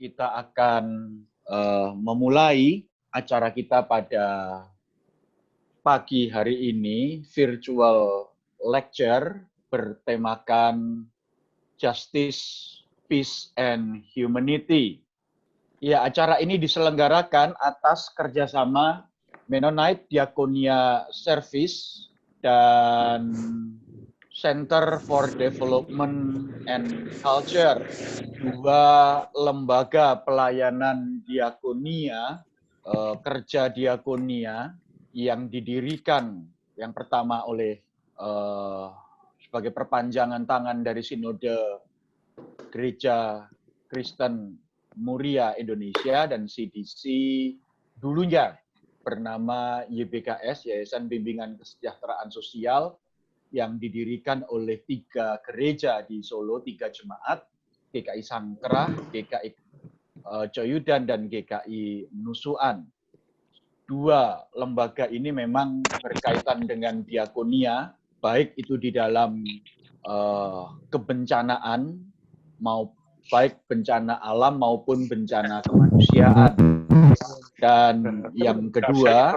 kita akan memulai acara kita pada pagi hari ini, virtual lecture bertemakan Justice, Peace, and Humanity. Ya, acara ini diselenggarakan atas kerjasama Mennonite Diakonia Service dan Center for Development and Culture, dua lembaga pelayanan diakonia, kerja diakonia yang didirikan yang pertama oleh sebagai perpanjangan tangan dari Sinode Gereja Kristen Muria Indonesia dan CDC dulunya bernama YBKS, Yayasan Bimbingan Kesejahteraan Sosial, yang didirikan oleh 3 gereja di Solo, 3 jemaat, GKI Sangkrah, GKI Coyudan, dan GKI Nusuan. 2 lembaga ini memang berkaitan dengan diakonia, baik itu di dalam kebencanaan, baik bencana alam maupun bencana kemanusiaan. Dan yang kedua,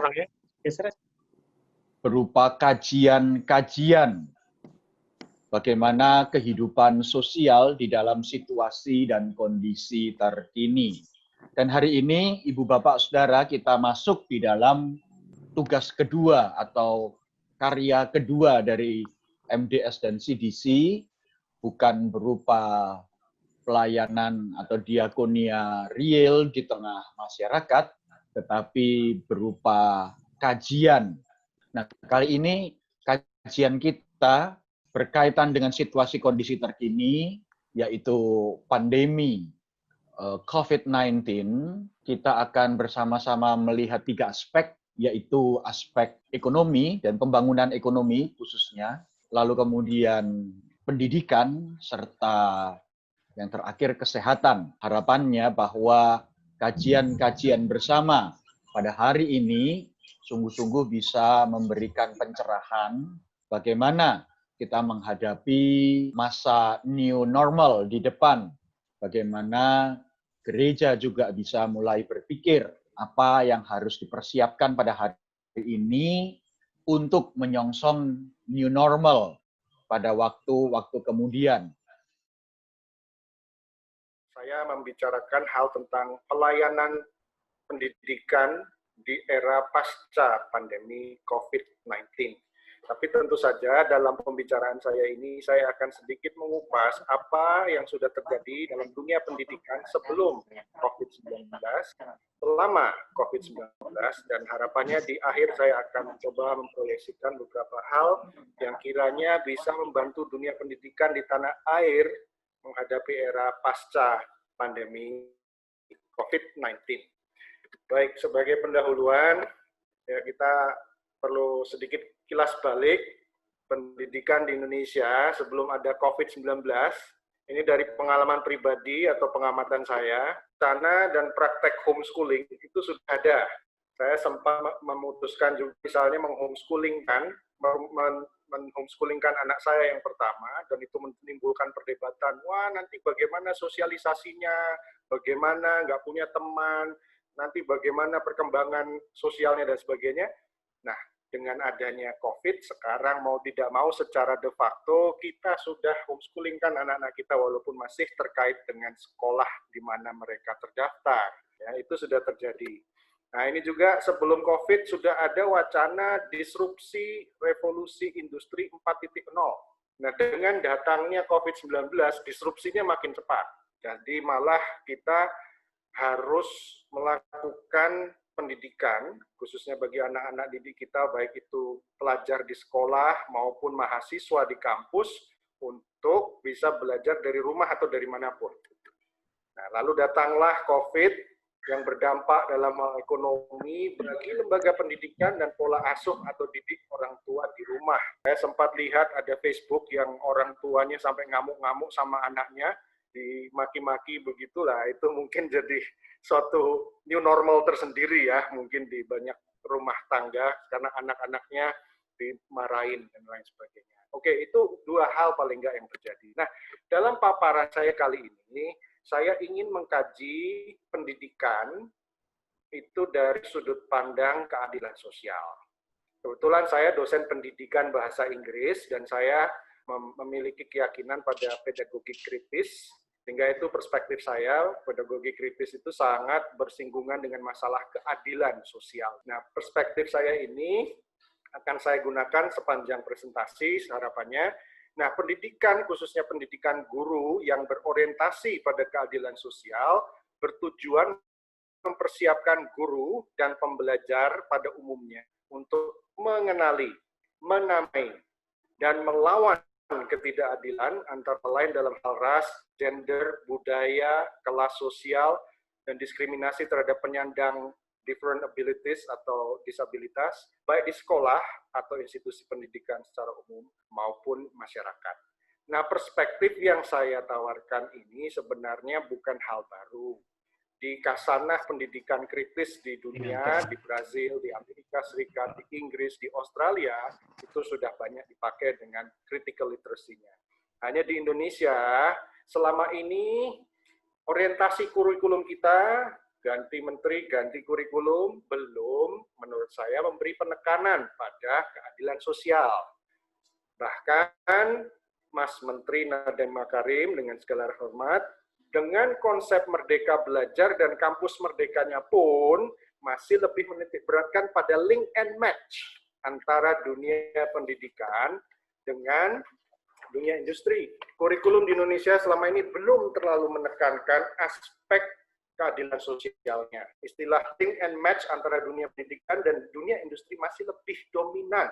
berupa kajian-kajian bagaimana kehidupan sosial di dalam situasi dan kondisi terkini. Dan hari ini, Ibu Bapak Saudara, kita masuk di dalam tugas kedua atau karya kedua dari MDS dan CDC, bukan berupa pelayanan atau diakonia real di tengah masyarakat, tetapi berupa kajian. Nah, kali ini kajian kita berkaitan dengan situasi kondisi terkini, yaitu pandemi COVID-19. Kita akan bersama-sama melihat 3 aspek, yaitu aspek ekonomi dan pembangunan ekonomi khususnya, lalu kemudian pendidikan, serta yang terakhir kesehatan. Harapannya bahwa kajian-kajian bersama pada hari ini sungguh-sungguh bisa memberikan pencerahan bagaimana kita menghadapi masa new normal di depan. Bagaimana gereja juga bisa mulai berpikir apa yang harus dipersiapkan pada hari ini untuk menyongsong new normal pada waktu-waktu kemudian. Saya membicarakan hal tentang pelayanan pendidikan di era pasca pandemi COVID-19. Tapi tentu saja dalam pembicaraan saya ini, saya akan sedikit mengupas apa yang sudah terjadi dalam dunia pendidikan sebelum COVID-19, selama COVID-19, dan harapannya di akhir saya akan coba memproyeksikan beberapa hal yang kiranya bisa membantu dunia pendidikan di tanah air menghadapi era pasca pandemi COVID-19. Baik, sebagai pendahuluan, ya kita perlu sedikit kilas balik pendidikan di Indonesia sebelum ada COVID-19. Ini dari pengalaman pribadi atau pengamatan saya, sana dan praktek homeschooling itu sudah ada. Saya sempat memutuskan juga misalnya menghomeschoolingkan anak saya yang pertama, dan itu menimbulkan perdebatan, wah nanti bagaimana sosialisasinya, bagaimana nggak punya teman, nanti bagaimana perkembangan sosialnya dan sebagainya. Nah, dengan adanya COVID, sekarang mau tidak mau secara de facto kita sudah homeschoolingkan anak-anak kita walaupun masih terkait dengan sekolah di mana mereka terdaftar. Ya, itu sudah terjadi. Nah, ini juga sebelum COVID sudah ada wacana disrupsi revolusi industri 4.0. Nah, dengan datangnya COVID-19, disrupsinya makin cepat. Jadi malah kita harus melakukan pendidikan, khususnya bagi anak-anak didik kita, baik itu pelajar di sekolah maupun mahasiswa di kampus, untuk bisa belajar dari rumah atau dari manapun. Nah, lalu datanglah COVID yang berdampak dalam hal ekonomi bagi lembaga pendidikan dan pola asuh atau didik orang tua di rumah. Saya sempat lihat ada Facebook yang orang tuanya sampai ngamuk-ngamuk sama anaknya, dimaki-maki begitulah, itu mungkin jadi suatu new normal tersendiri ya, mungkin di banyak rumah tangga karena anak-anaknya dimarahin dan lain sebagainya. Oke, itu 2 hal paling nggak yang terjadi. Nah, dalam paparan saya kali ini, saya ingin mengkaji pendidikan itu dari sudut pandang keadilan sosial. Kebetulan saya dosen pendidikan bahasa Inggris dan saya memiliki keyakinan pada pedagogi kritis, sehingga itu perspektif saya, pedagogi kritis itu sangat bersinggungan dengan masalah keadilan sosial. Nah, perspektif saya ini akan saya gunakan sepanjang presentasi harapannya. Nah, pendidikan, khususnya pendidikan guru yang berorientasi pada keadilan sosial, bertujuan mempersiapkan guru dan pembelajar pada umumnya untuk mengenali, menamai, dan melawan ketidakadilan antara lain dalam hal ras, gender, budaya, kelas sosial, dan diskriminasi terhadap penyandang different abilities atau disabilitas, baik di sekolah atau institusi pendidikan secara umum maupun masyarakat. Nah, perspektif yang saya tawarkan ini sebenarnya bukan hal baru. Di kasanah pendidikan kritis di dunia, di Brazil, di Amerika Serikat, di Inggris, di Australia, itu sudah banyak dipakai dengan critical literacy-nya. Hanya di Indonesia, selama ini orientasi kurikulum kita, ganti menteri, ganti kurikulum, belum menurut saya memberi penekanan pada keadilan sosial. Bahkan Mas Menteri Nadiem Makarim dengan segala hormat, dengan konsep Merdeka Belajar dan kampus merdekanya pun masih lebih menitik beratkan pada link and match antara dunia pendidikan dengan dunia industri. Kurikulum di Indonesia selama ini belum terlalu menekankan aspek keadilan sosialnya. Istilah link and match antara dunia pendidikan dan dunia industri masih lebih dominan.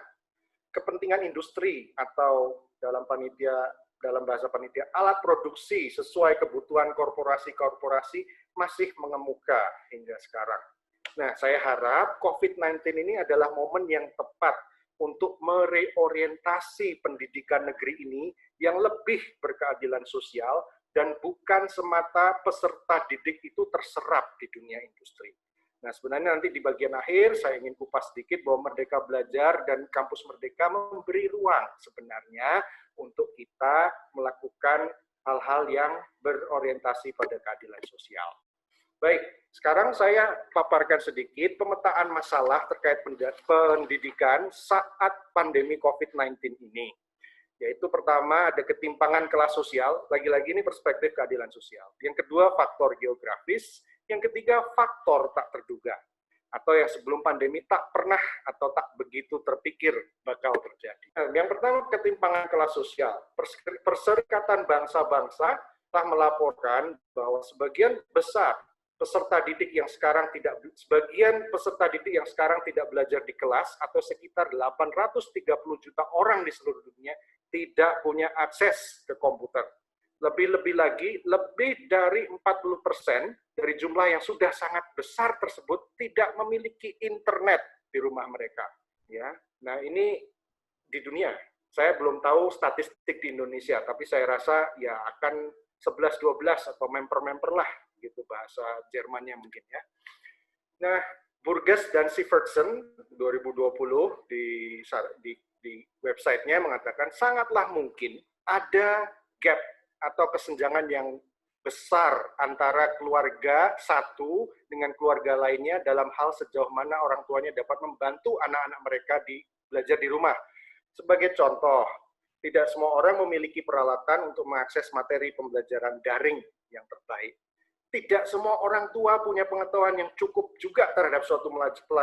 Kepentingan industri atau dalam bahasa panitia, alat produksi sesuai kebutuhan korporasi-korporasi masih mengemuka hingga sekarang. Nah, saya harap COVID-19 ini adalah momen yang tepat untuk mereorientasi pendidikan negeri ini yang lebih berkeadilan sosial dan bukan semata peserta didik itu terserap di dunia industri. Nah, sebenarnya nanti di bagian akhir saya ingin kupas sedikit bahwa Merdeka Belajar dan Kampus Merdeka memberi ruang sebenarnya untuk kita melakukan hal-hal yang berorientasi pada keadilan sosial. Baik, sekarang saya paparkan sedikit pemetaan masalah terkait pendidikan saat pandemi COVID-19 ini. Yaitu pertama ada ketimpangan kelas sosial, lagi-lagi ini perspektif keadilan sosial. Yang kedua faktor geografis, yang ketiga faktor tak terduga, atau yang sebelum pandemi tak pernah atau tak begitu terpikir bakal terjadi. Nah, yang pertama ketimpangan kelas sosial. Perserikatan Bangsa-Bangsa telah melaporkan bahwa sebagian peserta didik yang sekarang tidak belajar di kelas atau sekitar 830 juta orang di seluruh dunia tidak punya akses ke komputer. Lebih-lebih lagi, lebih dari 40% dari jumlah yang sudah sangat besar tersebut tidak memiliki internet di rumah mereka. Ya, nah ini di dunia. Saya belum tahu statistik di Indonesia, tapi saya rasa ya akan 11-12 atau member-member lah, gitu bahasa Jermannya mungkin ya. Nah, Burgess dan Sivertsen 2020 di websitenya mengatakan sangatlah mungkin ada gap atau kesenjangan yang besar antara keluarga satu dengan keluarga lainnya dalam hal sejauh mana orang tuanya dapat membantu anak-anak mereka belajar di rumah. Sebagai contoh, tidak semua orang memiliki peralatan untuk mengakses materi pembelajaran daring yang terbaik. Tidak semua orang tua punya pengetahuan yang cukup juga terhadap suatu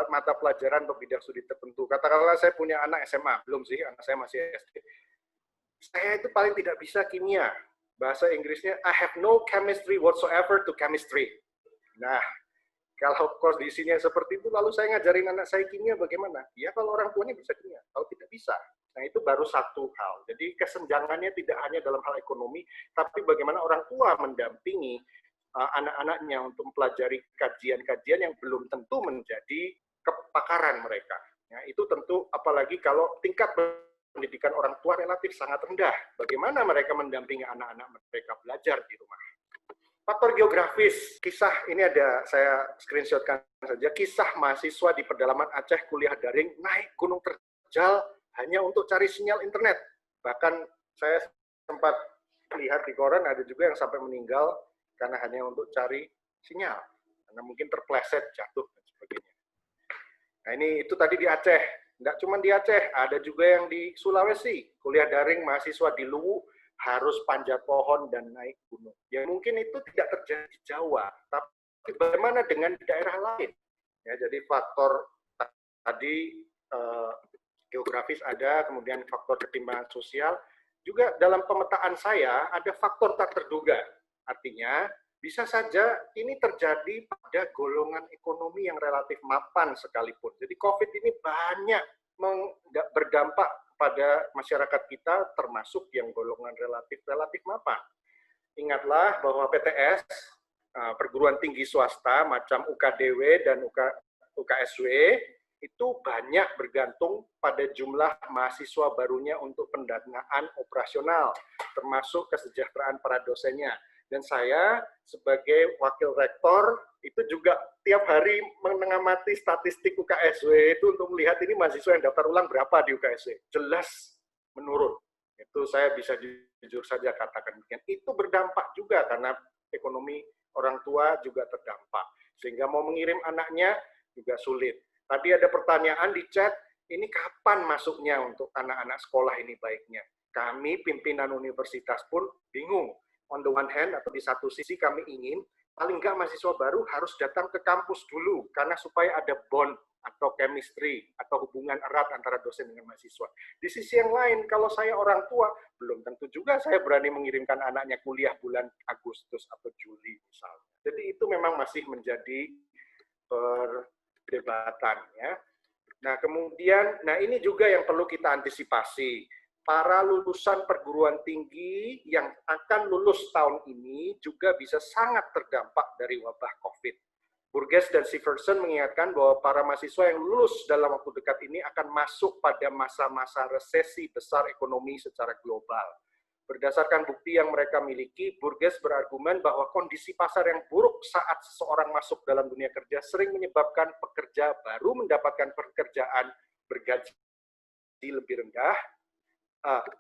mata pelajaran atau bidang studi tertentu. Katakanlah saya punya anak SMA, belum sih, anak saya masih SD. Saya itu paling tidak bisa kimia. Bahasa Inggrisnya, I have no chemistry whatsoever to chemistry. Nah, kalau kondisinya seperti itu, lalu saya ngajarin anak saya kimia bagaimana? Ya kalau orang tuanya bisa kimia, kalau tidak bisa. Nah itu baru satu hal. Jadi kesenjangannya tidak hanya dalam hal ekonomi, tapi bagaimana orang tua mendampingi anak-anaknya untuk mempelajari kajian-kajian yang belum tentu menjadi kepakaran mereka. Ya, itu tentu apalagi kalau tingkat pendidikan orang tua relatif sangat rendah. Bagaimana mereka mendampingi anak-anak mereka belajar di rumah. Faktor geografis, kisah ini ada saya screenshotkan saja, kisah mahasiswa di pedalaman Aceh kuliah daring naik Gunung Terjal hanya untuk cari sinyal internet. Bahkan saya sempat lihat di koran ada juga yang sampai meninggal karena hanya untuk cari sinyal, karena mungkin terpleset, jatuh, dan sebagainya. Nah itu tadi di Aceh, nggak cuma di Aceh, ada juga yang di Sulawesi, kuliah daring mahasiswa di Luwu harus panjat pohon dan naik gunung. Ya mungkin itu tidak terjadi di Jawa, tapi bagaimana dengan di daerah lain? Ya, jadi faktor tadi geografis ada, kemudian faktor ketimpangan sosial, juga dalam pemetaan saya ada faktor tak terduga. Artinya, bisa saja ini terjadi pada golongan ekonomi yang relatif mapan sekalipun. Jadi COVID ini banyak berdampak pada masyarakat kita, termasuk yang golongan relatif mapan. Ingatlah bahwa PTS, perguruan tinggi swasta macam UKDW dan UKSW, itu banyak bergantung pada jumlah mahasiswa barunya untuk pendanaan operasional, termasuk kesejahteraan para dosennya. Dan saya sebagai wakil rektor itu juga tiap hari mengamati statistik UKSW itu untuk melihat ini mahasiswa yang daftar ulang berapa di UKSW. Jelas menurun. Itu saya bisa jujur saja katakan demikian. Itu berdampak juga karena ekonomi orang tua juga terdampak. Sehingga mau mengirim anaknya juga sulit. Tadi ada pertanyaan di chat, ini kapan masuknya untuk anak-anak sekolah ini baiknya? Kami pimpinan universitas pun bingung. On the one hand, atau di satu sisi kami ingin, paling nggak mahasiswa baru harus datang ke kampus dulu, karena supaya ada bond atau chemistry, atau hubungan erat antara dosen dengan mahasiswa. Di sisi yang lain, kalau saya orang tua, belum tentu juga saya berani mengirimkan anaknya kuliah bulan Agustus atau Juli misalnya. Jadi itu memang masih menjadi perdebatan ya. Nah, kemudian ini juga yang perlu kita antisipasi. Para lulusan perguruan tinggi yang akan lulus tahun ini juga bisa sangat terdampak dari wabah COVID. Burgess dan Siversen mengingatkan bahwa para mahasiswa yang lulus dalam waktu dekat ini akan masuk pada masa-masa resesi besar ekonomi secara global. Berdasarkan bukti yang mereka miliki, Burgess berargumen bahwa kondisi pasar yang buruk saat seseorang masuk dalam dunia kerja sering menyebabkan pekerja baru mendapatkan pekerjaan bergaji lebih rendah,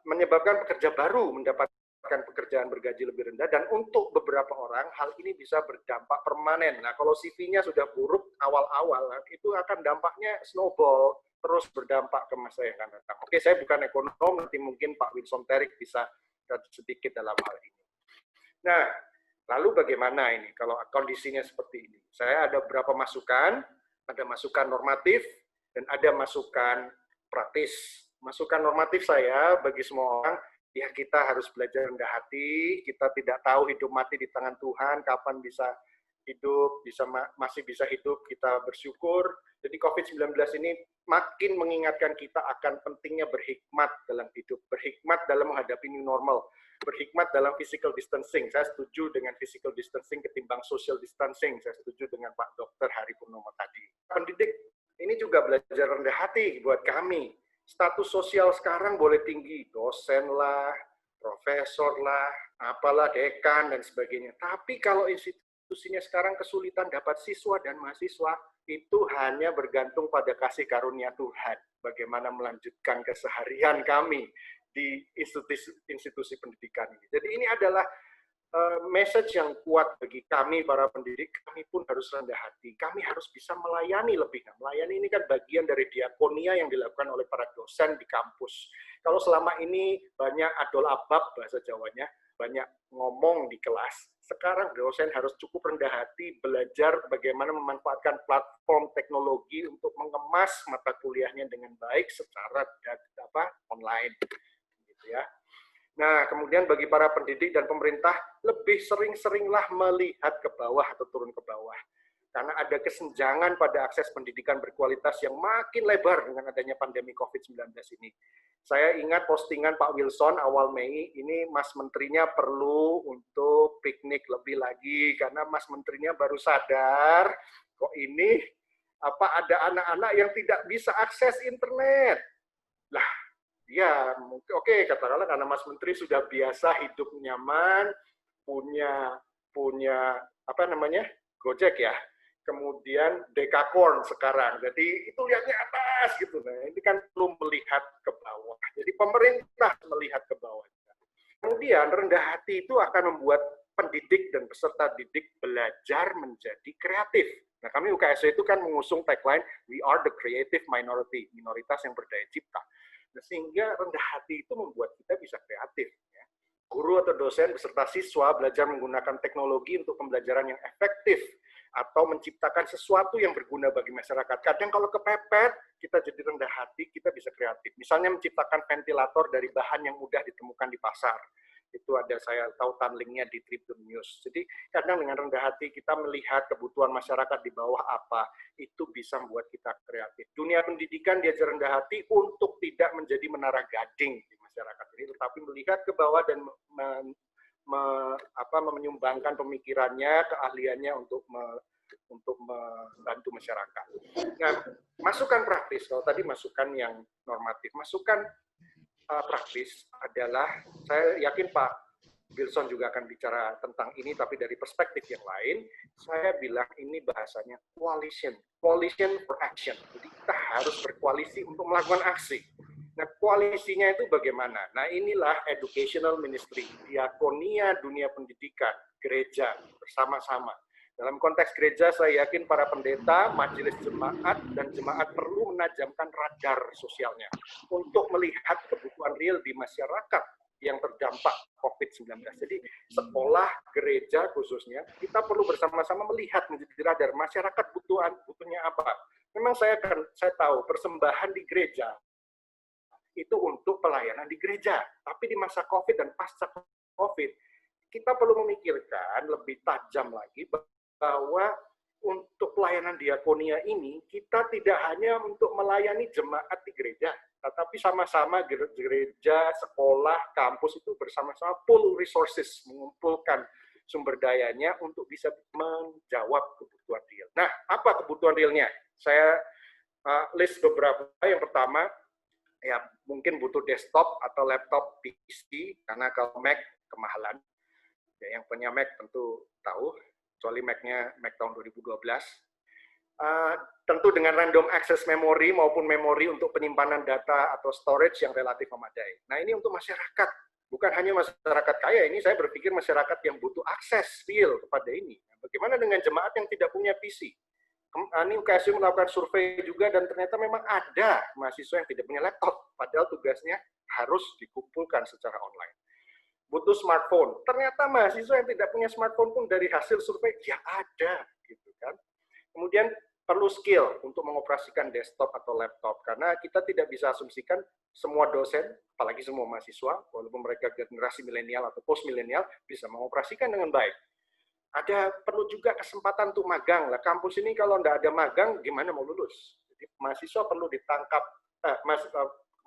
menyebabkan pekerja baru mendapatkan pekerjaan bergaji lebih rendah, dan untuk beberapa orang hal ini bisa berdampak permanen. Nah, kalau CV-nya sudah buruk awal-awal, itu akan dampaknya snowball, terus berdampak ke masa yang akan datang. Oke, saya bukan ekonom, nanti mungkin Pak Wilson Terik bisa sedikit dalam hal ini. Nah, lalu bagaimana ini kalau kondisinya seperti ini? Saya ada beberapa masukan, ada masukan normatif, dan ada masukan praktis. Masukan normatif saya bagi semua orang, ya kita harus belajar rendah hati, kita tidak tahu hidup mati di tangan Tuhan, kapan bisa hidup, masih bisa hidup, kita bersyukur. Jadi COVID-19 ini makin mengingatkan kita akan pentingnya berhikmat dalam hidup, berhikmat dalam menghadapi new normal, berhikmat dalam physical distancing. Saya setuju dengan physical distancing ketimbang social distancing, saya setuju dengan Pak Dr. Hari Purnomo tadi. Pendidik ini juga belajar rendah hati buat kami. Status sosial sekarang boleh tinggi, dosen lah, profesor lah, apalah, dekan, dan sebagainya. Tapi kalau institusinya sekarang kesulitan dapat siswa dan mahasiswa, itu hanya bergantung pada kasih karunia Tuhan. Bagaimana melanjutkan keseharian kami di institusi pendidikan ini. Jadi ini adalah message yang kuat bagi kami para pendidik. Kami pun harus rendah hati. Kami harus bisa melayani lebih. Nah, melayani ini kan bagian dari diakonia yang dilakukan oleh para dosen di kampus. Kalau selama ini banyak adol abab bahasa Jawanya, banyak ngomong di kelas, sekarang dosen harus cukup rendah hati belajar bagaimana memanfaatkan platform teknologi untuk mengemas mata kuliahnya dengan baik secara online, gitu ya. Nah, kemudian bagi para pendidik dan pemerintah, lebih sering-seringlah melihat ke bawah atau turun ke bawah. Karena ada kesenjangan pada akses pendidikan berkualitas yang makin lebar dengan adanya pandemi COVID-19 ini. Saya ingat postingan Pak Wilson awal Mei, ini Mas Menterinya perlu untuk piknik lebih lagi, karena Mas Menterinya baru sadar, kok ini ada anak-anak yang tidak bisa akses internet. Lah, ya, oke, katakanlah karena Mas Menteri sudah biasa hidup nyaman, punya Gojek ya, kemudian Dekakorn sekarang. Jadi itu lihatnya atas gitu. Nah, ini kan perlu melihat ke bawah. Jadi pemerintah melihat ke bawah. Kemudian rendah hati itu akan membuat pendidik dan peserta didik belajar menjadi kreatif. Nah, kami UKSW itu kan mengusung tagline, we are the creative minority, minoritas yang berdaya cipta. Nah, sehingga rendah hati itu membuat kita bisa kreatif. Ya. Guru atau dosen beserta siswa belajar menggunakan teknologi untuk pembelajaran yang efektif, atau menciptakan sesuatu yang berguna bagi masyarakat. Kadang kalau kepepet, kita jadi rendah hati, kita bisa kreatif. Misalnya menciptakan ventilator dari bahan yang mudah ditemukan di pasar. Itu ada saya tautan linknya di Tribun News. Jadi kadang dengan rendah hati kita melihat kebutuhan masyarakat di bawah apa, itu bisa membuat kita kreatif. Dunia pendidikan diajar rendah hati untuk tidak menjadi menara gading di masyarakat ini, tetapi melihat ke bawah dan menyumbangkan pemikirannya, keahliannya untuk membantu masyarakat. Nah, masukan praktis, kalau tadi masukan yang normatif, masukan praktis adalah, saya yakin Pak Wilson juga akan bicara tentang ini, tapi dari perspektif yang lain, saya bilang ini bahasanya coalition for action. Jadi kita harus berkoalisi untuk melakukan aksi. Nah, koalisinya itu bagaimana? Nah, inilah educational ministry, diakonia dunia pendidikan, gereja, bersama-sama. Dalam konteks gereja, saya yakin para pendeta, majelis jemaat, dan jemaat perlu menajamkan radar sosialnya untuk melihat kebutuhan real di masyarakat yang terdampak COVID-19. Jadi, sekolah, gereja khususnya, kita perlu bersama-sama melihat menjadi radar masyarakat butuhnya apa. Memang saya tahu persembahan di gereja itu untuk pelayanan di gereja. Tapi di masa COVID dan pasca COVID, kita perlu memikirkan lebih tajam lagi bahwa untuk pelayanan diakonia ini, kita tidak hanya untuk melayani jemaat di gereja, tetapi sama-sama gereja, sekolah, kampus itu bersama-sama pool resources, mengumpulkan sumber dayanya untuk bisa menjawab kebutuhan real. Nah, apa kebutuhan realnya? Saya list beberapa. Yang pertama, ya mungkin butuh desktop atau laptop PC, karena kalau Mac kemahalan. Ya, yang punya Mac tentu tahu, kecuali Mac-nya Mac tahun 2012. Tentu dengan random access memory maupun memori untuk penyimpanan data atau storage yang relatif memadai. Nah, ini untuk masyarakat, bukan hanya masyarakat kaya, ini saya berpikir masyarakat yang butuh akses real kepada ini. Bagaimana dengan jemaat yang tidak punya PC? Ini UKSW melakukan survei juga, dan ternyata memang ada mahasiswa yang tidak punya laptop, padahal tugasnya harus dikumpulkan secara online. Butuh smartphone, ternyata mahasiswa yang tidak punya smartphone pun dari hasil survei ya ada, gitu kan. Kemudian perlu skill untuk mengoperasikan desktop atau laptop, karena kita tidak bisa asumsikan semua dosen, apalagi semua mahasiswa, walaupun mereka generasi milenial atau post milenial, bisa mengoperasikan dengan baik. Ada perlu juga kesempatan untuk magang lah. Kampus ini kalau nggak ada magang, gimana mau lulus? Jadi mahasiswa perlu ditangkap,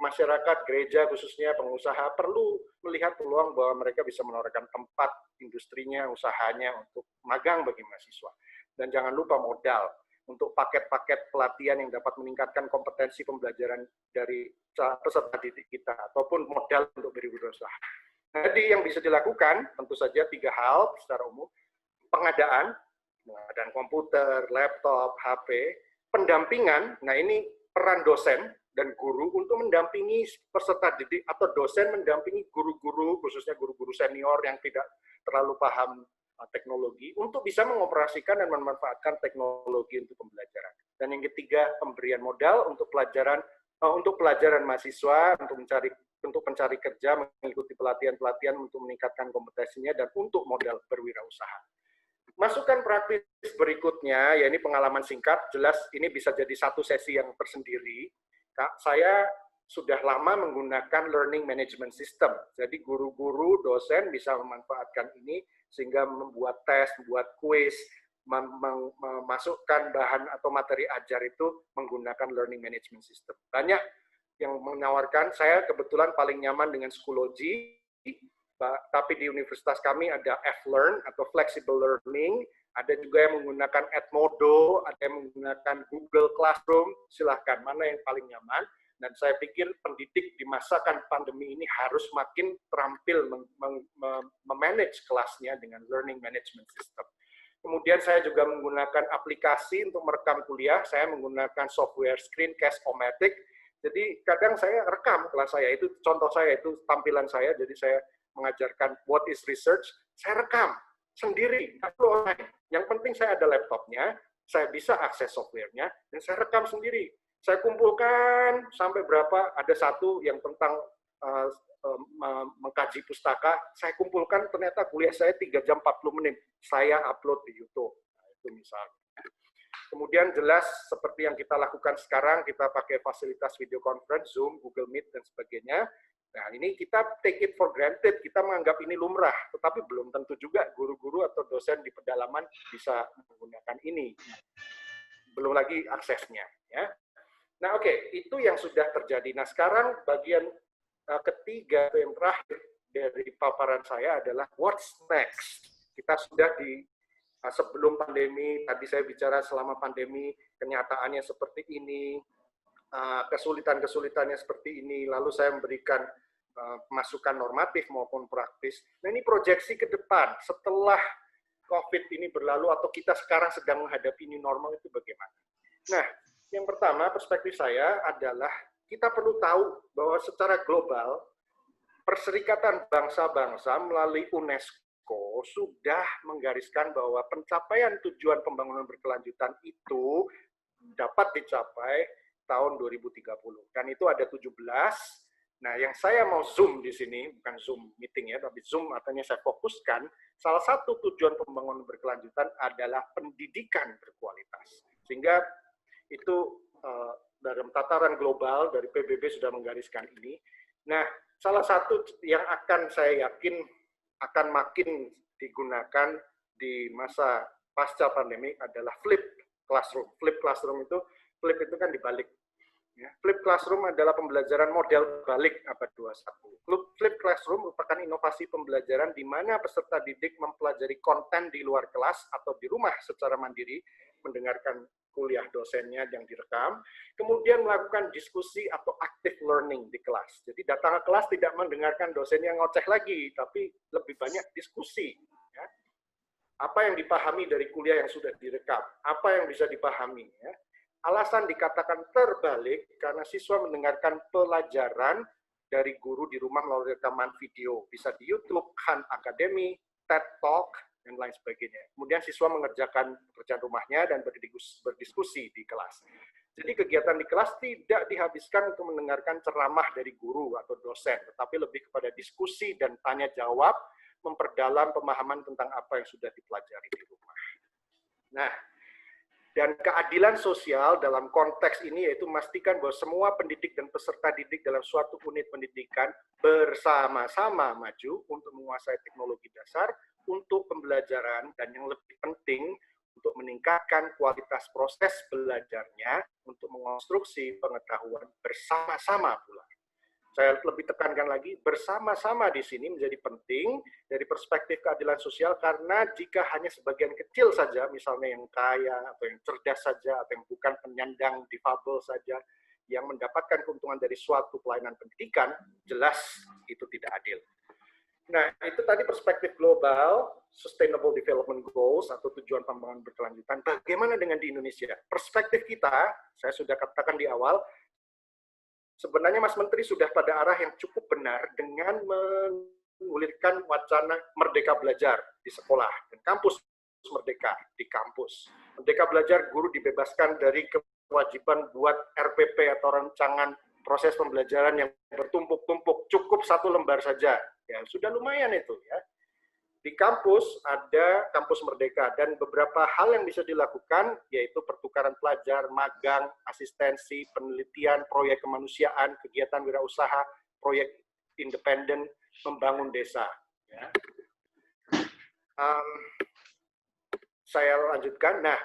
masyarakat, gereja khususnya, pengusaha perlu melihat peluang bahwa mereka bisa menawarkan tempat industrinya, usahanya untuk magang bagi mahasiswa. Dan jangan lupa modal untuk paket-paket pelatihan yang dapat meningkatkan kompetensi pembelajaran dari peserta didik kita, ataupun modal untuk berwirausaha. Jadi yang bisa dilakukan tentu saja 3 hal secara umum. Pengadaan komputer, laptop, HP, pendampingan, nah ini peran dosen dan guru untuk mendampingi peserta didik, atau dosen mendampingi guru-guru, khususnya guru-guru senior yang tidak terlalu paham teknologi, untuk bisa mengoperasikan dan memanfaatkan teknologi untuk pembelajaran. Dan yang ketiga, pemberian modal untuk pelajaran mahasiswa, untuk mencari kerja, mengikuti pelatihan-pelatihan untuk meningkatkan kompetensinya, dan untuk modal berwirausaha. Masukan praktis berikutnya, ya ini pengalaman singkat, jelas ini bisa jadi satu sesi yang tersendiri. Saya sudah lama menggunakan learning management system, jadi guru-guru, dosen bisa memanfaatkan ini, sehingga membuat tes, membuat kuis, memasukkan bahan atau materi ajar itu menggunakan learning management system. Banyak yang menawarkan, saya kebetulan paling nyaman dengan Schoology, tapi di universitas kami ada F-Learn atau Flexible Learning, ada juga yang menggunakan Edmodo, ada yang menggunakan Google Classroom, silahkan, mana yang paling nyaman. Dan saya pikir pendidik di masa pandemi ini harus makin terampil memanage kelasnya dengan learning management system. Kemudian saya juga menggunakan aplikasi untuk merekam kuliah, saya menggunakan software Screencast-O-Matic, jadi kadang saya rekam kelas saya, itu contoh saya, itu tampilan saya, jadi saya mengajarkan what is research, saya rekam. sendiri, nggak perlu online. Yang penting saya ada laptopnya, saya bisa akses softwarenya, dan saya rekam sendiri. Saya kumpulkan sampai berapa, ada satu yang tentang mengkaji pustaka, saya kumpulkan, ternyata kuliah saya 3 jam 40 menit, saya upload di YouTube. Nah, itu misalnya. Kemudian jelas seperti yang kita lakukan sekarang, kita pakai fasilitas video conference, Zoom, Google Meet, dan sebagainya. Nah, ini kita take it for granted, kita menganggap ini lumrah, tetapi belum tentu juga guru-guru atau dosen di pedalaman bisa menggunakan ini. Belum lagi aksesnya. Ya. Nah, oke, itu yang sudah terjadi. Nah, sekarang bagian ketiga, yang terakhir dari paparan saya adalah what's next. Kita sudah di sebelum pandemi, tadi saya bicara selama pandemi, kenyataannya seperti ini, kesulitan-kesulitannya seperti ini, lalu saya memberikan masukan normatif maupun praktis. Nah, ini proyeksi ke depan, setelah COVID ini berlalu, atau kita sekarang sedang menghadapi new normal, itu bagaimana? Nah, yang pertama, perspektif saya adalah, kita perlu tahu bahwa secara global, Perserikatan Bangsa-Bangsa melalui UNESCO sudah menggariskan bahwa pencapaian tujuan pembangunan berkelanjutan itu dapat dicapai tahun 2030. Dan itu ada 17. Nah, yang saya mau zoom di sini, bukan zoom meeting ya, tapi zoom artinya saya fokuskan, salah satu tujuan pembangunan berkelanjutan adalah pendidikan berkualitas. Sehingga itu dalam tataran global, dari PBB sudah menggariskan ini. Nah, salah satu yang akan saya yakin akan makin digunakan di masa pasca pandemi adalah flip classroom. Flip classroom itu, flip itu kan dibalik. Ya, flip classroom adalah pembelajaran model balik abad 21. Flip classroom merupakan inovasi pembelajaran di mana peserta didik mempelajari konten di luar kelas atau di rumah secara mandiri, mendengarkan kuliah dosennya yang direkam, kemudian melakukan diskusi atau active learning di kelas. Jadi datang ke kelas tidak mendengarkan dosen yang ngoceh lagi, tapi lebih banyak diskusi. Ya. Apa yang dipahami dari kuliah yang sudah direkam? Apa yang bisa dipahami? Ya. Alasan dikatakan terbalik karena siswa mendengarkan pelajaran dari guru di rumah melalui rekaman video. Bisa di YouTube, Khan Academy, TED Talk, dan lain sebagainya. Kemudian siswa mengerjakan pekerjaan rumahnya dan berdiskusi di kelas. Jadi kegiatan di kelas tidak dihabiskan untuk mendengarkan ceramah dari guru atau dosen, tetapi lebih kepada diskusi dan tanya jawab, memperdalam pemahaman tentang apa yang sudah dipelajari di rumah. Nah, dan keadilan sosial dalam konteks ini yaitu memastikan bahwa semua pendidik dan peserta didik dalam suatu unit pendidikan bersama-sama maju untuk menguasai teknologi dasar, untuk pembelajaran, dan yang lebih penting untuk meningkatkan kualitas proses belajarnya untuk mengonstruksi pengetahuan bersama-sama pula. Saya lebih tekankan lagi, bersama-sama di sini menjadi penting dari perspektif keadilan sosial, karena jika hanya sebagian kecil saja, misalnya yang kaya atau yang cerdas saja, atau yang bukan penyandang difabel saja, yang mendapatkan keuntungan dari suatu pelayanan pendidikan, jelas itu tidak adil. Nah, itu tadi perspektif global, Sustainable Development Goals, atau tujuan pembangunan berkelanjutan. Bagaimana dengan di Indonesia? Perspektif kita, saya sudah katakan di awal, sebenarnya Mas Menteri sudah pada arah yang cukup benar dengan menggulirkan wacana Merdeka Belajar di sekolah, dan kampus merdeka di kampus. Merdeka Belajar, guru dibebaskan dari kewajiban buat RPP atau rancangan proses pembelajaran yang bertumpuk-tumpuk, cukup 1 lembar saja. Ya, sudah lumayan itu ya. Di kampus ada kampus merdeka, dan beberapa hal yang bisa dilakukan yaitu pertukaran pelajar, magang, asistensi, penelitian, proyek kemanusiaan, kegiatan wirausaha, proyek independen, membangun desa. Ya. Saya lanjutkan. Nah,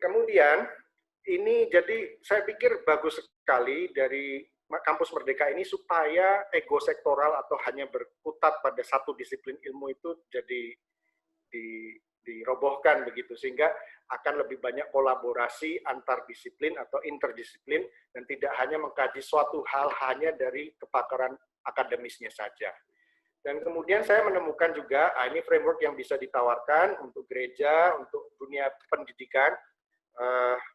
kemudian ini jadi saya pikir bagus sekali dari kampus merdeka ini supaya ego sektoral atau hanya berkutat pada satu disiplin ilmu itu jadi dirobohkan begitu, sehingga akan lebih banyak kolaborasi antar disiplin atau interdisiplin, dan tidak hanya mengkaji suatu hal hanya dari kepakaran akademisnya saja. Dan kemudian saya menemukan juga ini framework yang bisa ditawarkan untuk gereja, untuk dunia pendidikan.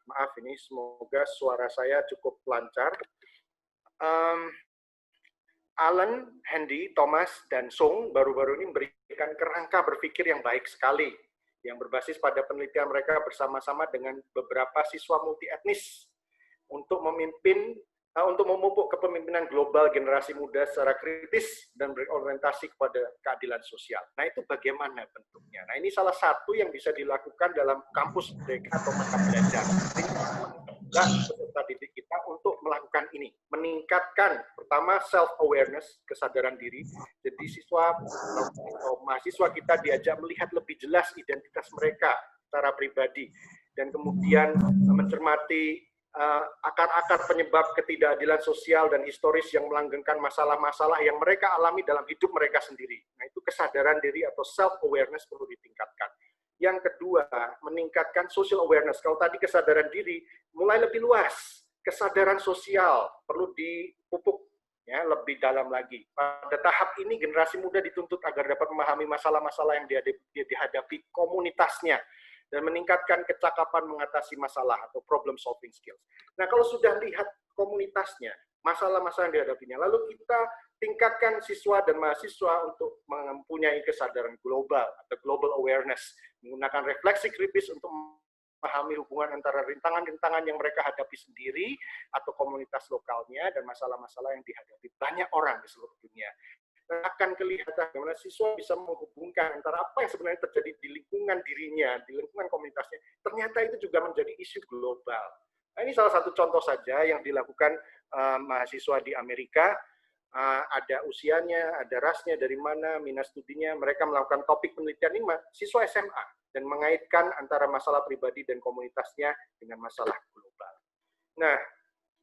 Maaf ini, semoga suara saya cukup lancar. Alan, Handy, Thomas, dan Sung baru-baru ini memberikan memberikan kerangka berpikir yang baik sekali, yang berbasis pada penelitian mereka bersama-sama dengan beberapa siswa multi etnis untuk untuk memupuk kepemimpinan global generasi muda secara kritis dan berorientasi kepada keadilan sosial. Nah, itu bagaimana bentuknya? Nah, ini salah satu yang bisa dilakukan dalam kampus merdeka atau mata belajar. Peserta didik kita untuk melakukan ini, meningkatkan pertama self-awareness, kesadaran diri. Jadi siswa atau mahasiswa kita diajak melihat lebih jelas identitas mereka secara pribadi, dan kemudian mencermati akar-akar penyebab ketidakadilan sosial dan historis yang melanggengkan masalah-masalah yang mereka alami dalam hidup mereka sendiri. Nah, itu kesadaran diri atau self-awareness perlu ditingkatkan. Yang kedua, meningkatkan social awareness. Kalau tadi kesadaran diri, mulai lebih luas. Kesadaran sosial perlu dipupuk ya, lebih dalam lagi. Pada tahap ini, generasi muda dituntut agar dapat memahami masalah-masalah yang dihadapi komunitasnya, dan meningkatkan kecakapan mengatasi masalah atau problem solving skills. Nah, kalau sudah lihat komunitasnya, masalah-masalah yang dihadapinya, lalu kita tingkatkan siswa dan mahasiswa untuk mempunyai kesadaran global atau global awareness, menggunakan refleksi kritis untuk memahami hubungan antara rintangan-rintangan yang mereka hadapi sendiri atau komunitas lokalnya dan masalah-masalah yang dihadapi banyak orang di seluruh dunia. Akan kelihatan bagaimana siswa bisa menghubungkan antara apa yang sebenarnya terjadi di lingkungan dirinya, di lingkungan komunitasnya, ternyata itu juga menjadi isu global. Nah, ini salah satu contoh saja yang dilakukan mahasiswa di Amerika. Ada usianya, ada rasnya, dari mana, minat studinya, mereka melakukan topik penelitian ini siswa SMA, dan mengaitkan antara masalah pribadi dan komunitasnya dengan masalah global. Nah,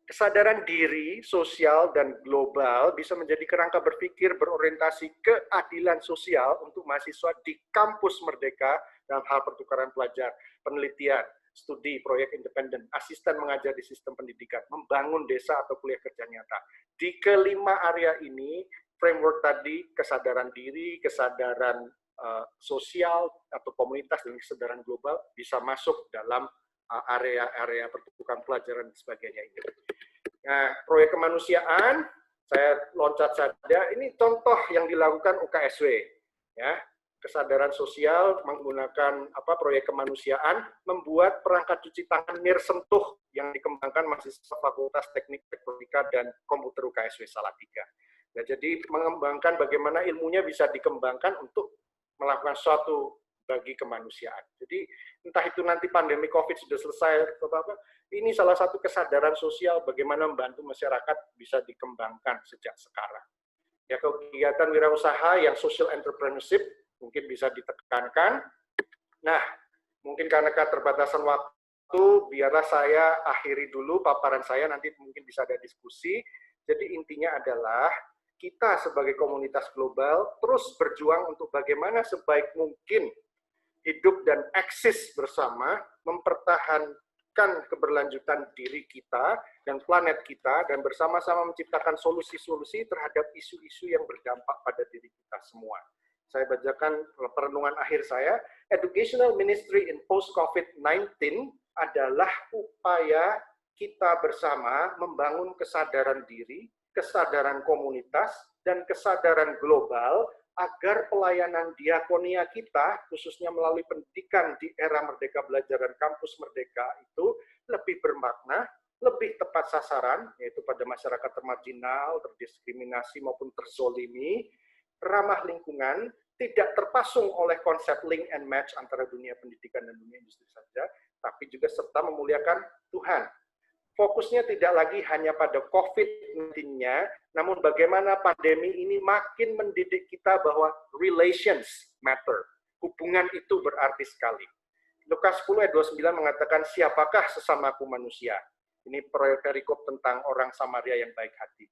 kesadaran diri, sosial, dan global bisa menjadi kerangka berpikir berorientasi keadilan sosial untuk mahasiswa di kampus merdeka dalam hal pertukaran pelajar, penelitian, studi, proyek independen, asisten mengajar di sistem pendidikan, membangun desa atau kuliah kerja nyata. Di kelima area ini, framework tadi, kesadaran diri, kesadaran sosial atau komunitas, dan kesadaran global bisa masuk dalam area-area pertukaran pelajaran dan sebagainya ini. Nah, proyek kemanusiaan, saya loncat saja, ini contoh yang dilakukan UKSW, ya, kesadaran sosial menggunakan proyek kemanusiaan, membuat perangkat cuci tangan nirsentuh yang dikembangkan mahasiswa Fakultas Teknik Elektronika dan Komputer UKSW Salatiga. Nah, jadi mengembangkan bagaimana ilmunya bisa dikembangkan untuk melakukan suatu bagi kemanusiaan. Jadi entah itu nanti pandemi COVID sudah selesai atau apa, ini salah satu kesadaran sosial bagaimana membantu masyarakat bisa dikembangkan sejak sekarang. Ya, kegiatan wirausaha yang social entrepreneurship mungkin bisa ditekankan. Nah, mungkin karena keterbatasan waktu, biarlah saya akhiri dulu paparan saya, nanti mungkin bisa ada diskusi. Jadi intinya adalah kita sebagai komunitas global terus berjuang untuk bagaimana sebaik mungkin hidup dan eksis bersama, mempertahankan keberlanjutan diri kita dan planet kita, dan bersama-sama menciptakan solusi-solusi terhadap isu-isu yang berdampak pada diri kita semua. Saya bacakan perenungan akhir saya. Educational Ministry in Post-COVID-19 adalah upaya kita bersama membangun kesadaran diri, kesadaran komunitas, dan kesadaran global agar pelayanan diakonia kita, khususnya melalui pendidikan di era Merdeka Belajar dan Kampus Merdeka itu lebih bermakna, lebih tepat sasaran, yaitu pada masyarakat termarginal, terdiskriminasi maupun terzolimi, ramah lingkungan, tidak terpasung oleh konsep link and match antara dunia pendidikan dan dunia industri saja, tapi juga serta memuliakan Tuhan. Fokusnya tidak lagi hanya pada COVID-19-nya, namun bagaimana pandemi ini makin mendidik kita bahwa relations matter. Hubungan itu berarti sekali. Lukas 10 ayat 29 mengatakan, siapakah sesamaku manusia? Ini perikop tentang orang Samaria yang baik hati.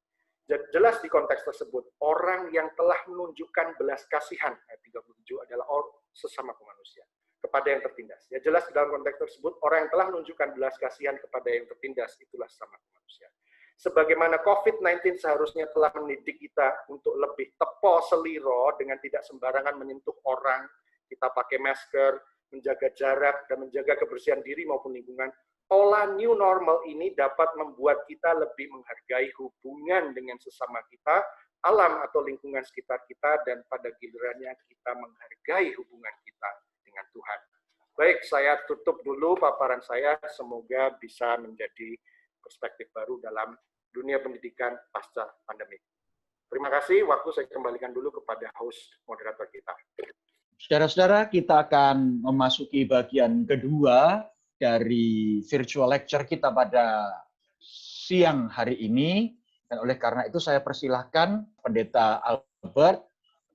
Jelas di konteks tersebut, orang yang telah menunjukkan belas kasihan, ayat 37 adalah sesamaku manusia, kepada yang tertindas. Ya, jelas dalam konteks tersebut, orang yang telah menunjukkan belas kasihan kepada yang tertindas, itulah sesama manusia. Sebagaimana COVID-19 seharusnya telah mendidik kita untuk lebih tepo seliro dengan tidak sembarangan menyentuh orang, kita pakai masker, menjaga jarak, dan menjaga kebersihan diri maupun lingkungan. Pola new normal ini dapat membuat kita lebih menghargai hubungan dengan sesama kita alam atau lingkungan sekitar kita, dan pada gilirannya kita menghargai hubungan kita dengan Tuhan. Baik, saya tutup dulu paparan saya, semoga bisa menjadi perspektif baru dalam dunia pendidikan pasca pandemi. Terima kasih, waktu saya kembalikan dulu kepada host moderator kita. Saudara-saudara, kita akan memasuki bagian kedua dari virtual lecture kita pada siang hari ini. Dan oleh karena itu saya persilahkan Pendeta Albert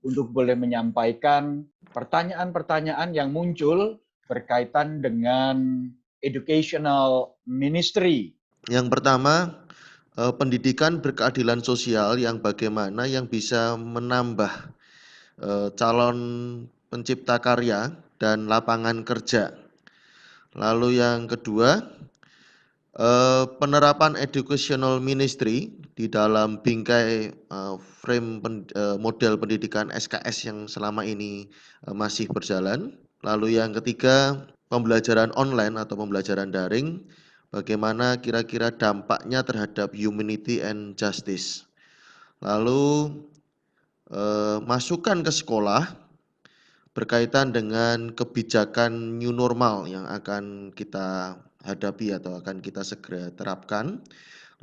untuk boleh menyampaikan pertanyaan-pertanyaan yang muncul berkaitan dengan educational ministry. Yang pertama, pendidikan berkeadilan sosial yang bagaimana yang bisa menambah calon pencipta karya dan lapangan kerja. Lalu yang kedua, penerapan educational ministry di dalam bingkai frame model pendidikan SKS yang selama ini masih berjalan. Lalu yang ketiga, pembelajaran online atau pembelajaran daring, bagaimana kira-kira dampaknya terhadap humanity and justice. Lalu masukan ke sekolah berkaitan dengan kebijakan new normal yang akan kita hadapi atau akan kita segera terapkan.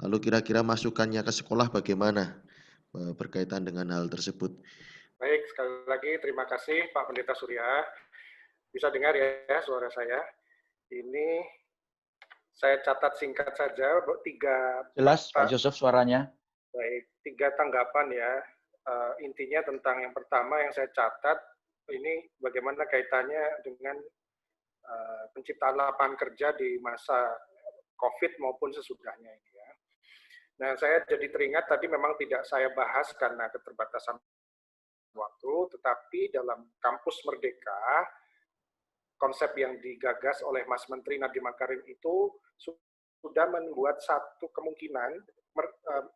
Lalu kira-kira masukannya ke sekolah bagaimana berkaitan dengan hal tersebut. Baik, sekali lagi terima kasih Pak Pendeta Surya. Bisa dengar ya suara saya? Ini saya catat singkat saja, 3. Jelas Pak Joseph suaranya? Baik, 3 tanggapan ya. Intinya tentang yang pertama yang saya catat, ini bagaimana kaitannya dengan penciptaan lapangan kerja di masa COVID maupun sesudahnya ini ya. Nah, saya jadi teringat tadi memang tidak saya bahas karena keterbatasan waktu, tetapi dalam Kampus Merdeka, konsep yang digagas oleh Mas Menteri Nadiem Makarim itu sudah membuat satu kemungkinan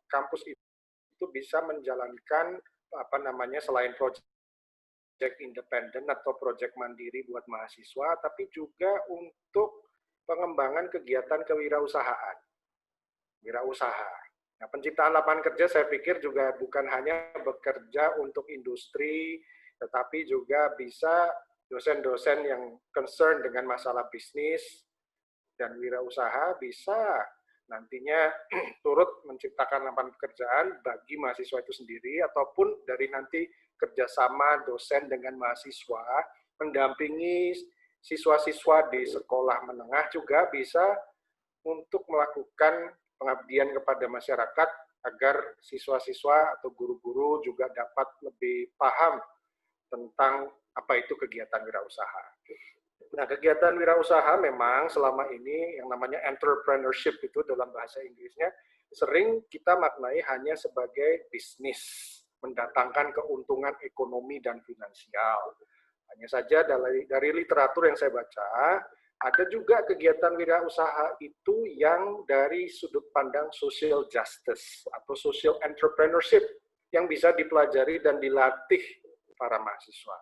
kampus itu bisa menjalankan selain proyek independen atau proyek mandiri buat mahasiswa, tapi juga untuk pengembangan kegiatan kewirausahaan, wirausaha. Nah, penciptaan lapangan kerja saya pikir juga bukan hanya bekerja untuk industri, tetapi juga bisa dosen-dosen yang concern dengan masalah bisnis dan wirausaha bisa nantinya turut menciptakan lapangan pekerjaan bagi mahasiswa itu sendiri, ataupun dari nanti kerjasama dosen dengan mahasiswa, mendampingi siswa-siswa di sekolah menengah juga bisa untuk melakukan pengabdian kepada masyarakat agar siswa-siswa atau guru-guru juga dapat lebih paham tentang apa itu kegiatan wirausaha. Nah, kegiatan wirausaha memang selama ini yang namanya entrepreneurship itu dalam bahasa Inggrisnya sering kita maknai hanya sebagai bisnis, mendatangkan keuntungan ekonomi dan finansial. Hanya saja dari literatur yang saya baca, ada juga kegiatan wirausaha itu yang dari sudut pandang social justice atau social entrepreneurship yang bisa dipelajari dan dilatih para mahasiswa.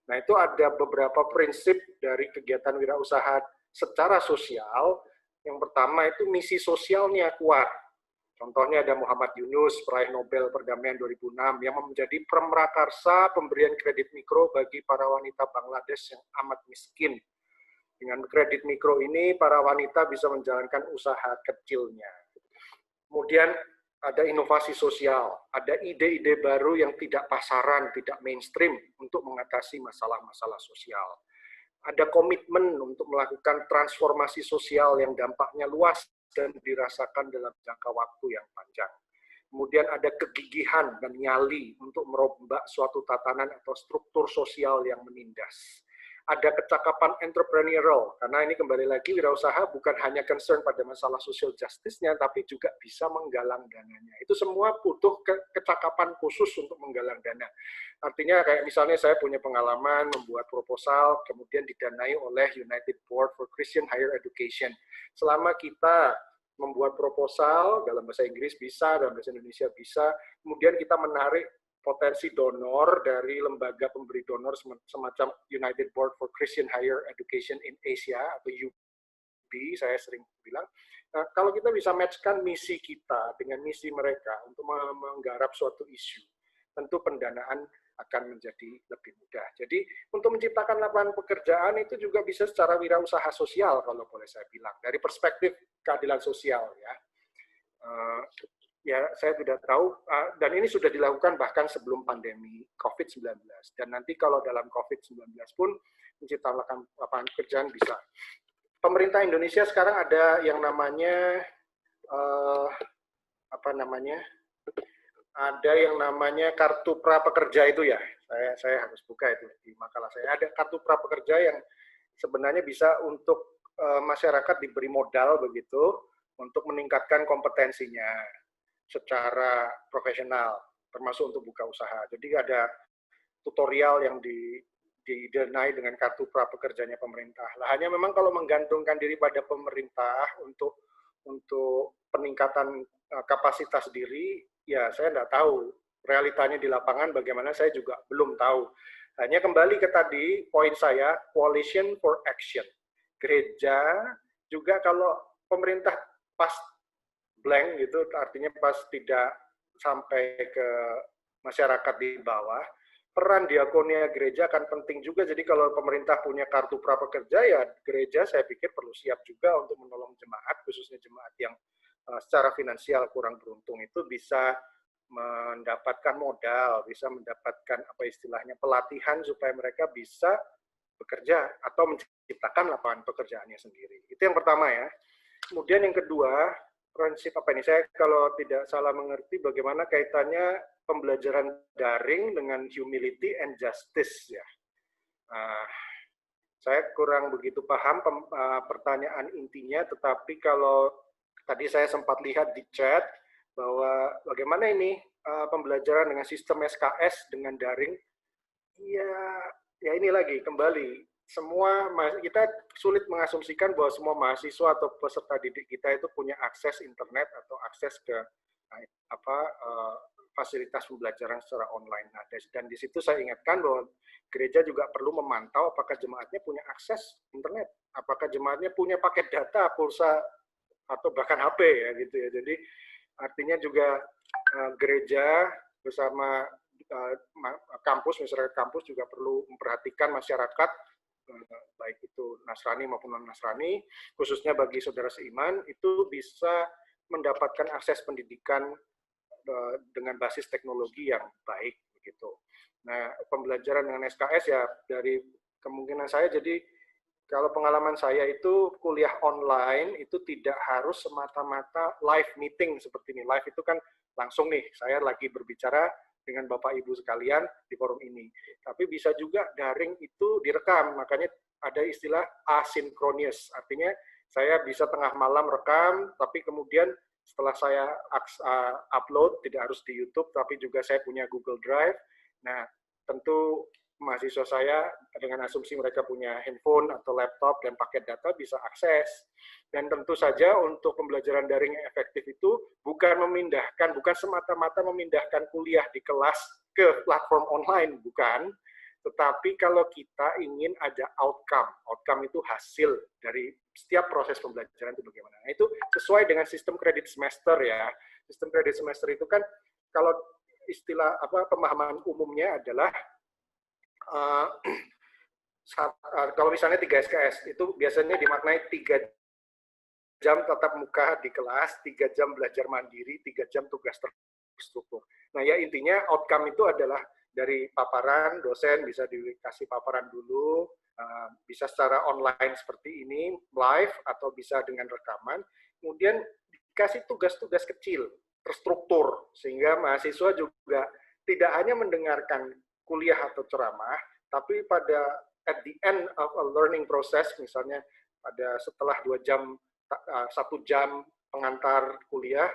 Nah, itu ada beberapa prinsip dari kegiatan wirausaha secara sosial. Yang pertama itu misi sosialnya kuat. Contohnya ada Muhammad Yunus, peraih Nobel Perdamaian 2006, yang menjadi prakarsa pemberian kredit mikro bagi para wanita Bangladesh yang amat miskin. Dengan kredit mikro ini, para wanita bisa menjalankan usaha kecilnya. Kemudian ada inovasi sosial, ada ide-ide baru yang tidak pasaran, tidak mainstream untuk mengatasi masalah-masalah sosial. Ada komitmen untuk melakukan transformasi sosial yang dampaknya luas dan dirasakan dalam jangka waktu yang panjang. Kemudian ada kegigihan dan nyali untuk merombak suatu tatanan atau struktur sosial yang menindas. Ada kecakapan entrepreneurial, karena ini kembali lagi wirausaha bukan hanya concern pada masalah social justice-nya, tapi juga bisa menggalang dananya. Itu semua butuh kecakapan khusus untuk menggalang dana. Artinya kayak misalnya saya punya pengalaman membuat proposal, kemudian didanai oleh United Board for Christian Higher Education. Selama kita membuat proposal, dalam bahasa Inggris bisa, dalam bahasa Indonesia bisa, kemudian kita menarik potensi donor dari lembaga pemberi donor semacam United Board for Christian Higher Education in Asia atau UB, saya sering bilang. Nah, kalau kita bisa matchkan misi kita dengan misi mereka untuk menggarap suatu isu, tentu pendanaan akan menjadi lebih mudah. Jadi untuk menciptakan lapangan pekerjaan itu juga bisa secara wirausaha sosial kalau boleh saya bilang, dari perspektif keadilan sosial ya. Ya saya tidak tahu, dan ini sudah dilakukan bahkan sebelum pandemi COVID-19. Dan nanti kalau dalam COVID-19 pun menciptakan lapangan pekerjaan bisa. Pemerintah Indonesia sekarang ada yang namanya ada yang namanya kartu prapekerja itu ya. Saya harus buka itu di makalah saya. Ada kartu prapekerja yang sebenarnya bisa untuk masyarakat diberi modal begitu untuk meningkatkan kompetensinya secara profesional, termasuk untuk buka usaha. Jadi ada tutorial yang didanai dengan kartu prapekerjanya pemerintah. Lah hanya memang kalau menggantungkan diri pada pemerintah untuk peningkatan kapasitas diri, ya saya tidak tahu realitanya di lapangan bagaimana, saya juga belum tahu. Hanya kembali ke tadi poin saya, coalition for action. Gereja juga kalau pemerintah pas blank gitu, artinya pas tidak sampai ke masyarakat di bawah, peran diakonia gereja akan penting juga. Jadi kalau pemerintah punya kartu prapekerja, ya gereja saya pikir perlu siap juga untuk menolong jemaat, khususnya jemaat yang secara finansial kurang beruntung itu bisa mendapatkan modal, bisa mendapatkan apa istilahnya pelatihan supaya mereka bisa bekerja atau menciptakan lapangan pekerjaannya sendiri. Itu yang pertama ya. Kemudian yang kedua, prinsip apa ini? Saya kalau tidak salah mengerti bagaimana kaitannya pembelajaran daring dengan humility and justice ya. Saya kurang begitu paham pertanyaan intinya, tetapi kalau tadi saya sempat lihat di chat bahwa bagaimana ini pembelajaran dengan sistem SKS dengan daring, ya ini lagi kembali. Kita sulit mengasumsikan bahwa semua mahasiswa atau peserta didik kita itu punya akses internet atau akses ke fasilitas pembelajaran secara online. Nah, dan di situ saya ingatkan bahwa gereja juga perlu memantau apakah jemaatnya punya akses internet, apakah jemaatnya punya paket data, pulsa, atau bahkan HP ya gitu ya. Jadi artinya juga gereja bersama kampus, masyarakat kampus juga perlu memperhatikan masyarakat, baik itu Nasrani maupun non-Nasrani, khususnya bagi saudara seiman, itu bisa mendapatkan akses pendidikan dengan basis teknologi yang baik begitu. Nah, pembelajaran dengan SKS ya dari kemungkinan saya, jadi kalau pengalaman saya itu kuliah online itu tidak harus semata-mata live meeting seperti ini. Live itu kan langsung nih, saya lagi berbicara dengan Bapak Ibu sekalian di forum ini. Tapi bisa juga daring itu direkam, makanya ada istilah asynchronous. Artinya saya bisa tengah malam rekam, tapi kemudian setelah saya upload, tidak harus di YouTube, tapi juga saya punya Google Drive. Nah, tentu mahasiswa saya dengan asumsi mereka punya handphone atau laptop dan paket data bisa akses. Dan tentu saja untuk pembelajaran daring yang efektif itu bukan semata-mata memindahkan kuliah di kelas ke platform online, bukan. Tetapi kalau kita ingin ada outcome itu hasil dari setiap proses pembelajaran itu bagaimana. Nah, itu sesuai dengan sistem kredit semester ya. Sistem kredit semester itu kan kalau istilah pemahaman umumnya adalah kalau misalnya 3 SKS itu biasanya dimaknai 3 jam tatap muka di kelas, 3 jam belajar mandiri, 3 jam tugas terstruktur. Nah ya intinya outcome itu adalah dari paparan, dosen bisa dikasih paparan dulu, bisa secara online seperti ini, live, atau bisa dengan rekaman, kemudian dikasih tugas-tugas kecil, terstruktur, sehingga mahasiswa juga tidak hanya mendengarkan kuliah atau ceramah, tapi at the end of a learning process, misalnya setelah 2 jam, 1 jam pengantar kuliah,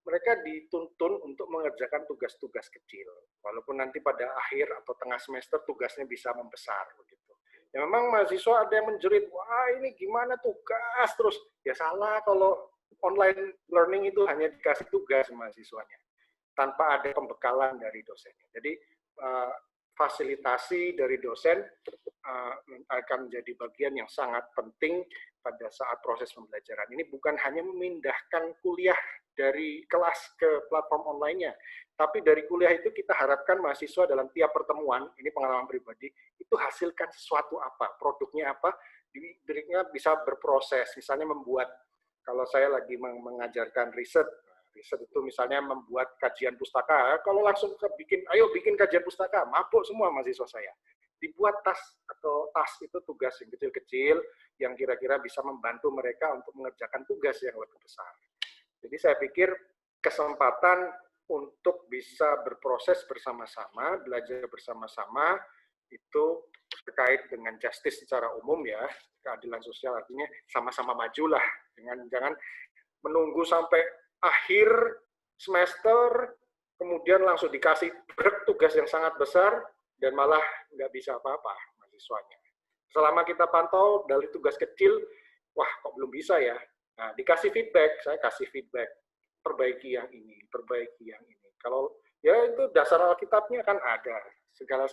mereka dituntun untuk mengerjakan tugas-tugas kecil. Walaupun nanti pada akhir atau tengah semester tugasnya bisa membesar begitu. Ya memang mahasiswa ada yang menjerit, wah ini gimana tugas terus. Ya salah kalau online learning itu hanya dikasih tugas mahasiswanya tanpa ada pembekalan dari dosennya. Jadi fasilitasi dari dosen akan menjadi bagian yang sangat penting pada saat proses pembelajaran. Ini bukan hanya memindahkan kuliah dari kelas ke platform online-nya, tapi dari kuliah itu kita harapkan mahasiswa dalam tiap pertemuan, ini pengalaman pribadi, itu hasilkan sesuatu apa, produknya apa, dirinya bisa berproses, misalnya membuat, kalau saya lagi mengajarkan riset itu misalnya membuat kajian pustaka, kalau langsung ayo bikin kajian pustaka, mabuk semua mahasiswa saya. Dibuat tas itu tugas yang kecil-kecil yang kira-kira bisa membantu mereka untuk mengerjakan tugas yang lebih besar. Jadi saya pikir kesempatan untuk bisa berproses bersama-sama, belajar bersama-sama itu terkait dengan justice secara umum ya, keadilan sosial artinya sama-sama majulah, jangan menunggu sampai akhir semester kemudian langsung dikasih tugas yang sangat besar dan malah nggak bisa apa-apa mahasiswanya. Selama kita pantau dari tugas kecil, wah kok belum bisa ya. Nah, dikasih feedback, saya kasih feedback, perbaiki yang ini, perbaiki yang ini. Kalau ya itu dasar Alkitabnya kan ada. Segala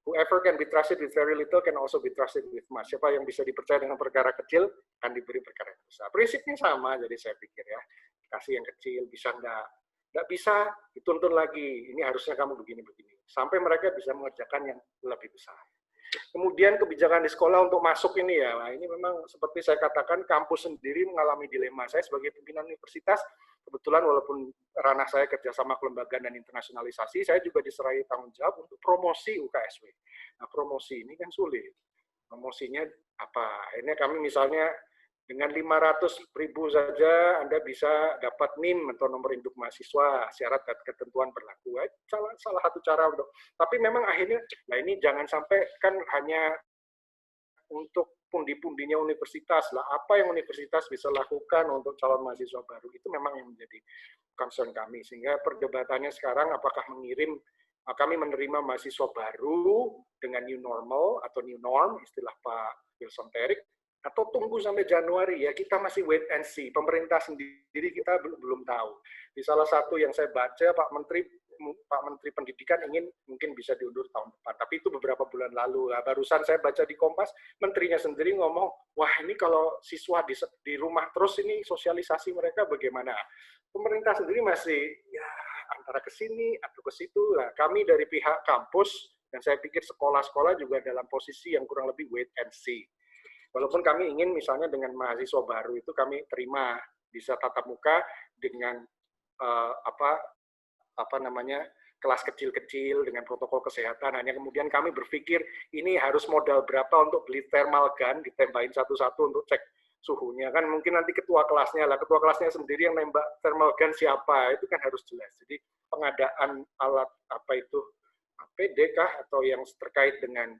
whoever can be trusted with very little can also be trusted with much. Siapa yang bisa dipercaya dengan perkara kecil akan diberi perkara yang besar. Prinsipnya sama, jadi saya pikir ya, kasih yang kecil, bisa nggak bisa, dituntun lagi. Ini harusnya kamu begini-begini. Sampai mereka bisa mengerjakan yang lebih besar. Kemudian kebijakan di sekolah untuk masuk ini ya, nah ini memang seperti saya katakan, kampus sendiri mengalami dilema. Saya sebagai pimpinan universitas, kebetulan walaupun ranah saya kerjasama kelembagaan dan internasionalisasi, saya juga diserai tanggung jawab untuk promosi UKSW. Nah promosi ini kan sulit. Promosinya apa? Akhirnya kami misalnya dengan 500.000 saja Anda bisa dapat NIM atau nomor induk mahasiswa, syarat dan ketentuan berlaku. Salah satu cara untuk, tapi memang akhirnya, nah ini jangan sampai kan hanya untuk pundi-pundinya universitas lah. Apa yang universitas bisa lakukan untuk calon mahasiswa baru itu memang yang menjadi concern kami. Sehingga perdebatannya sekarang apakah kami menerima mahasiswa baru dengan new normal atau new norm, istilah Pak Wilson Terik, atau tunggu sampai Januari, ya kita masih wait and see. Pemerintah sendiri kita belum tahu. Di salah satu yang saya baca, Pak Menteri Pendidikan ingin mungkin bisa diundur tahun depan. Tapi itu beberapa bulan lalu. Nah, barusan saya baca di Kompas, menterinya sendiri ngomong, wah ini kalau siswa di rumah terus ini sosialisasi mereka bagaimana? Pemerintah sendiri masih ya antara ke sini atau ke situ. Nah, kami dari pihak kampus, dan saya pikir sekolah-sekolah juga dalam posisi yang kurang lebih wait and see. Walaupun kami ingin misalnya dengan mahasiswa baru itu kami terima bisa tatap muka dengan kelas kecil-kecil dengan protokol kesehatan. Hanya kemudian kami berpikir ini harus modal berapa untuk beli thermal gun, ditembakin satu-satu untuk cek suhunya. Kan mungkin nanti ketua kelasnya sendiri yang nembak thermal gun siapa, itu kan harus jelas. Jadi pengadaan alat APD kah atau yang terkait dengan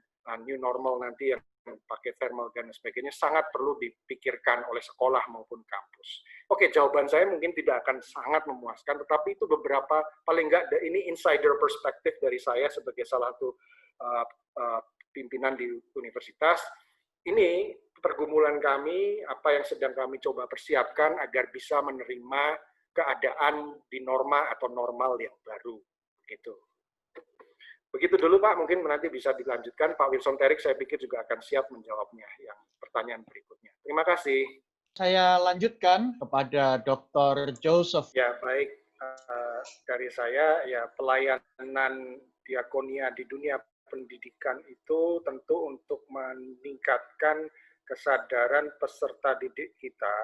new normal nanti yang pakai thermal gun dan sebagainya sangat perlu dipikirkan oleh sekolah maupun kampus. Oke, jawaban saya mungkin tidak akan sangat memuaskan, tetapi itu beberapa, paling enggak ini insider perspektif dari saya sebagai salah satu pimpinan di universitas. Ini pergumulan kami, apa yang sedang kami coba persiapkan agar bisa menerima keadaan di norma atau normal yang baru. Begitu dulu Pak, mungkin nanti bisa dilanjutkan. Pak Wilson Terik saya pikir juga akan siap menjawabnya yang pertanyaan berikutnya. Terima kasih. Saya lanjutkan kepada Dr. Joseph. Ya, baik. Dari saya, ya pelayanan diakonia di dunia pendidikan itu tentu untuk meningkatkan kesadaran peserta didik kita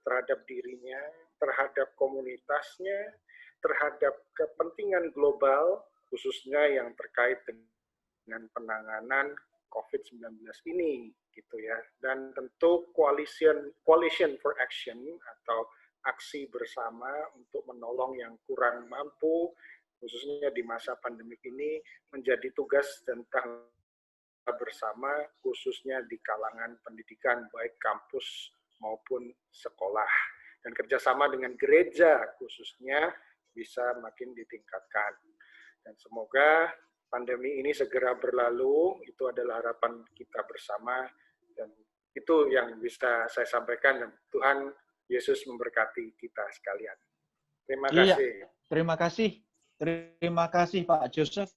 terhadap dirinya, terhadap komunitasnya, terhadap kepentingan global, khususnya yang terkait dengan penanganan COVID-19 ini, gitu ya. Dan tentu coalition for action atau aksi bersama untuk menolong yang kurang mampu, khususnya di masa pandemik ini, menjadi tugas dan tanggung jawab bersama, khususnya di kalangan pendidikan, baik kampus maupun sekolah. Dan kerjasama dengan gereja khususnya bisa makin ditingkatkan. Dan semoga pandemi ini segera berlalu, itu adalah harapan kita bersama, dan itu yang bisa saya sampaikan, dan Tuhan Yesus memberkati kita sekalian. Terima kasih. Terima kasih Pak Joseph.